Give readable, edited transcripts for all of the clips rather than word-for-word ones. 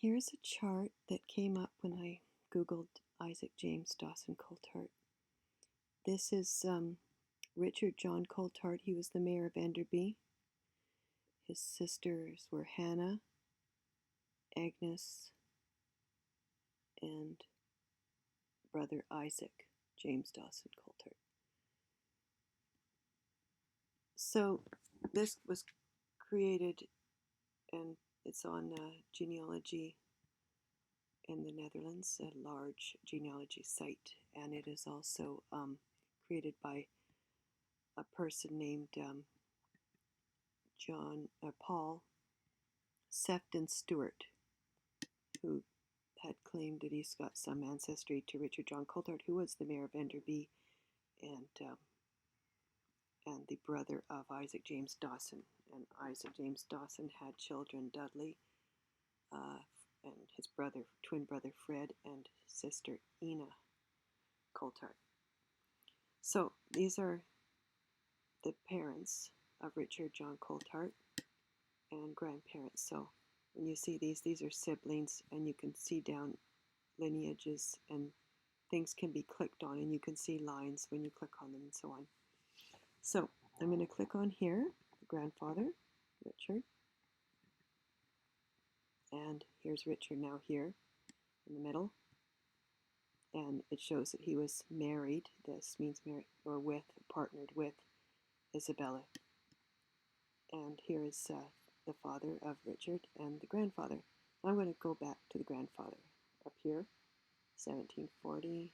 Here's a chart that came up when I Googled Isaac James Dawson Coltart. This is Richard John Coltart. He was the mayor of Enderby. His sisters were Hannah, Agnes, and brother Isaac James Dawson Coltart. So this was created, and it's on genealogy in the Netherlands, a large genealogy site, and it is also created by a person named Paul Sefton Stewart, who had claimed that he's got some ancestry to Richard John Coltart, who was the mayor of Enderby and the brother of Isaac James Dawson. And Isaac James Dawson had children, Dudley, and his twin brother Fred, and sister Ina Coltart. So these are the parents of Richard John Coltart and grandparents. So when you see these are siblings, and you can see down lineages, and things can be clicked on, and you can see lines when you click on them and so on. So I'm going to click on here, the grandfather, Richard. And here's Richard now here in the middle. And it shows that he was married. This means married or partnered with Isabella. And here is the father of Richard and the grandfather. I'm going to go back to the grandfather up here, 1740.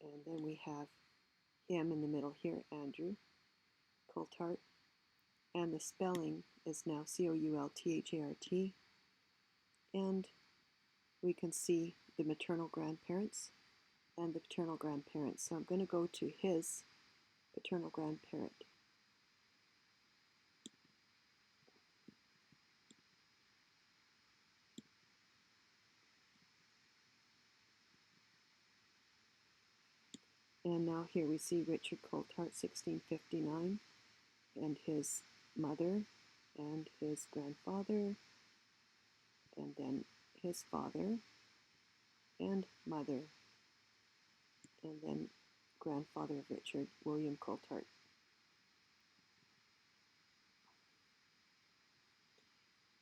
And then we have him in the middle here, Andrew Coltart. And the spelling is now Coulthart. And we can see the maternal grandparents and the paternal grandparents. So I'm going to go to his paternal grandparent. And now here we see Richard Coltart, 1659, and his mother and his grandfather, and then his father and mother, and then grandfather of Richard, William Coltart.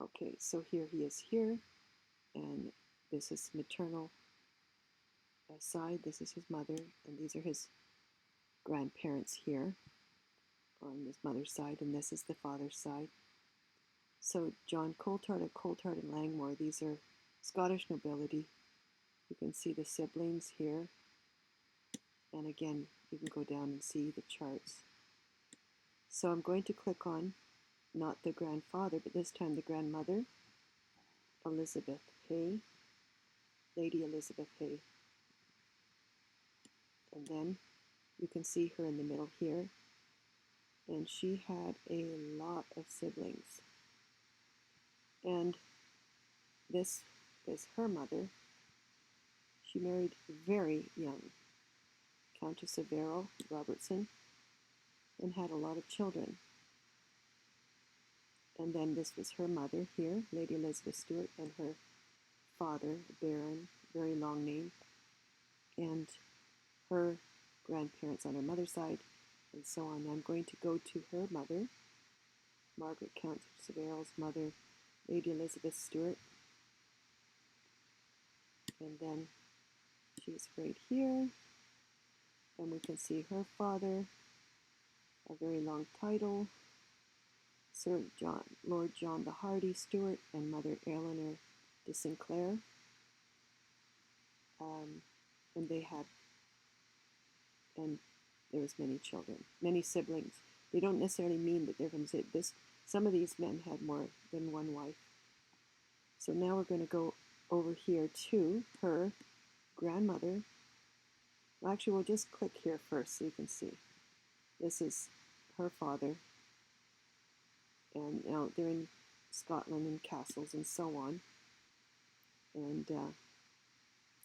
Okay, so here he is here, and this is maternal side, this is his mother, and these are his grandparents here on his mother's side, and this is the father's side. So John Coltart of Coltart and Langmore, these are Scottish nobility. You can see the siblings here, and again you can go down and see the charts. So I'm going to click on not the grandfather, but this time the grandmother, Elizabeth Hay, Lady Elizabeth Hay. And then you can see her in the middle here, and she had a lot of siblings. And this is her mother. She married very young, Countess of Errol Robertson, and had a lot of children. And then this was her mother here, Lady Elizabeth Stewart, and her father, Baron, very long name, and her grandparents on her mother's side, and so on. I'm going to go to her mother, Margaret Countess of Errol's mother, Lady Elizabeth Stewart, and then she's right here, and we can see her father, a very long title, Sir John, Lord John the Hardy Stewart, and Mother Eleanor de Sinclair. And they had, and there was many children, many siblings. They don't necessarily mean that they're going to say this. Some of these men had more than one wife. So now we're going to go over here to her grandmother. Well, actually, we'll just click here first so you can see. This is her father. And now they're in Scotland and castles and so on. And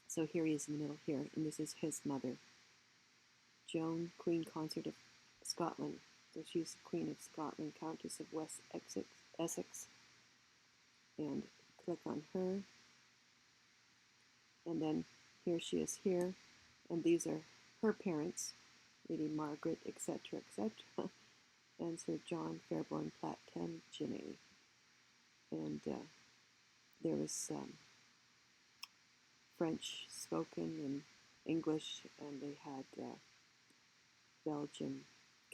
so here he is in the middle here, and this is his mother, Joan, Queen Consort of Scotland. So she's Queen of Scotland, Countess of West Essex. and click on her, and then here she is here, and these are her parents, Lady Margaret, etc., etc., and Sir John Fairborn Plantagenet. And there was French spoken and English, and they had Belgian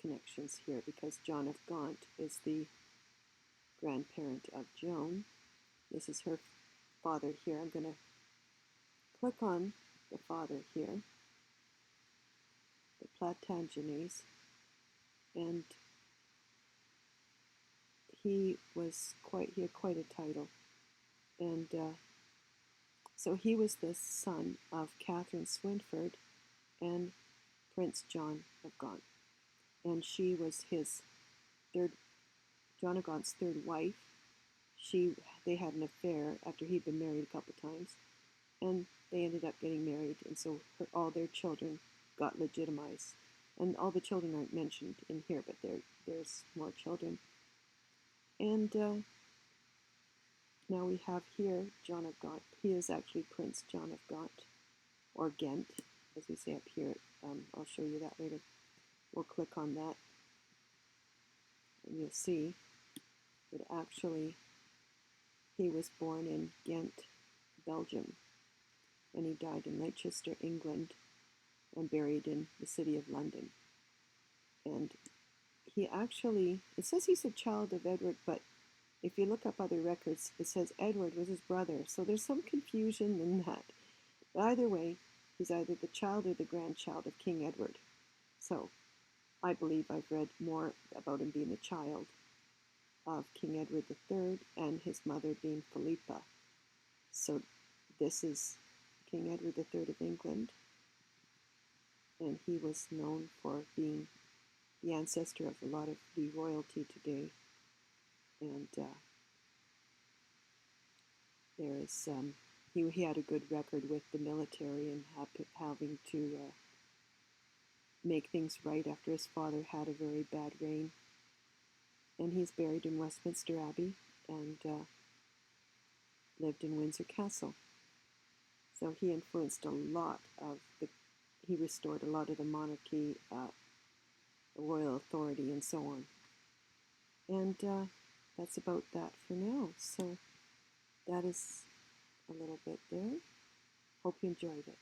connections here because John of Gaunt is the grandparent of Joan. This is her father here. I'm going to click on the father here, the Plantagenets, and he had quite a title, and so he was the son of Catherine Swynford and Prince John of Gaunt, and she was his John of Gaunt's third wife. They had an affair after he'd been married a couple times, and they ended up getting married, and so all their children got legitimized. And all the children aren't mentioned in here, but there's more children. And now we have here John of Gaunt. He is actually Prince John of Gaunt, or Ghent, as we say up here. I'll show you that later. We'll click on that, and you'll see that actually he was born in Ghent, Belgium, and he died in Leicester, England, and buried in the city of London. And he actually, it says he's a child of Edward, but if you look up other records, it says Edward was his brother, so there's some confusion in that. But either way, he's either the child or the grandchild of King Edward. So I believe I've read more about him being a child of King Edward III and his mother being Philippa. So this is King Edward III of England, and he was known for being the ancestor of a lot of the royalty today. And there is he had a good record with the military and having to make things right after his father had a very bad reign. And he's buried in Westminster Abbey and lived in Windsor Castle. So he influenced a lot of he restored a lot of the monarchy, the royal authority, and so on. And that's about that for now. So that is a little bit there. Hope you enjoyed it.